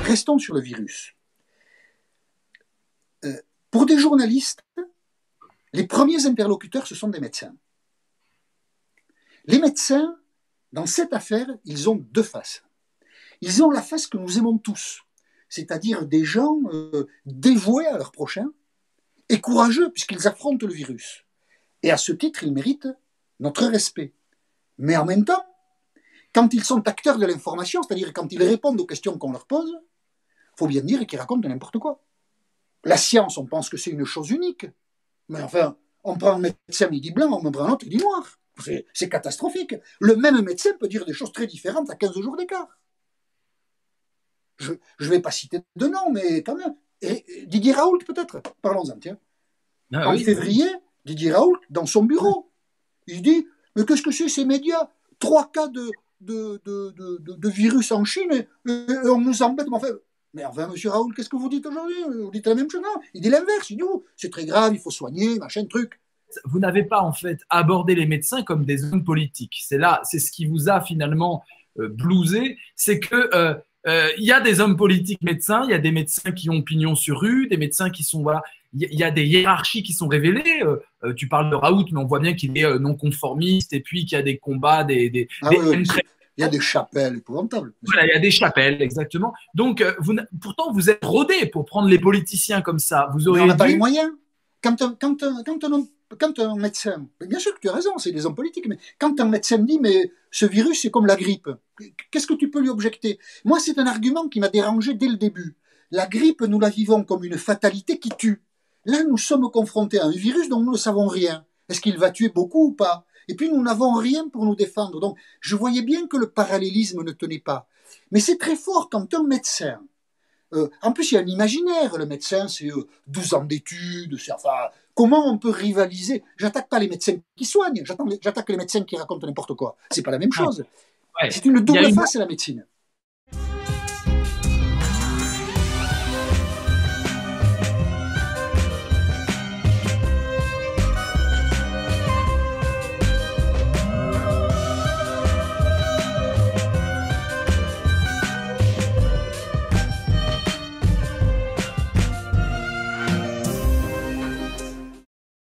restons sur le virus. Pour des journalistes, les premiers interlocuteurs, ce sont des médecins. Les médecins, dans cette affaire, ils ont deux faces. Ils ont la face que nous aimons tous, c'est-à-dire des gens dévoués à leur prochain et courageux puisqu'ils affrontent le virus. Et à ce titre, ils méritent notre respect. Mais en même temps, quand ils sont acteurs de l'information, c'est-à-dire quand ils répondent aux questions qu'on leur pose, il faut bien dire qu'ils racontent n'importe quoi. La science, on pense que c'est une chose unique. Mais enfin, on prend un médecin, il dit blanc, on prend un autre, il dit noir. C'est catastrophique. Le même médecin peut dire des choses très différentes à 15 jours d'écart. Je ne vais pas citer de nom, mais quand même. Et Didier Raoult, peut-être. Parlons-en, tiens. En février, Didier Raoult, dans son bureau, il dit « Mais qu'est-ce que c'est ces médias? 3 cas de virus en Chine, et on nous embête. » Mais enfin, monsieur Raoult, qu'est-ce que vous dites aujourd'hui? Vous dites la même chose? Non, il dit l'inverse. Il dit « C'est très grave, il faut soigner, machin, truc. » Vous n'avez pas, en fait, abordé les médecins comme des hommes politiques. C'est ce qui vous a finalement blousé. C'est que il y a des hommes politiques médecins, il y a des médecins qui ont pignon sur rue, des médecins qui sont, voilà, il y a des hiérarchies qui sont révélées. Tu parles de Raoult, mais on voit bien qu'il est non conformiste et puis qu'il y a des combats, il y a des chapelles épouvantables. Voilà, il y a des chapelles, exactement. Donc, pourtant, vous êtes rodé pour prendre les politiciens comme ça. Vous auriez on n'a pas les moyens. Quand un médecin, bien sûr que tu as raison, c'est des hommes politiques, mais quand un médecin dit mais ce virus c'est comme la grippe, qu'est-ce que tu peux lui objecter? Moi c'est un argument qui m'a dérangé dès le début. La grippe, nous la vivons comme une fatalité qui tue. Là nous sommes confrontés à un virus dont nous ne savons rien. Est-ce qu'il va tuer beaucoup ou pas? Et puis nous n'avons rien pour nous défendre. Donc je voyais bien que le parallélisme ne tenait pas. Mais c'est très fort quand un médecin, en plus, il y a un imaginaire. Le médecin, c'est 12 ans d'études. Enfin, comment on peut rivaliser? J'attaque pas les médecins qui soignent, j'attaque les médecins qui racontent n'importe quoi. C'est pas la même chose. Ouais. C'est une double face à la médecine.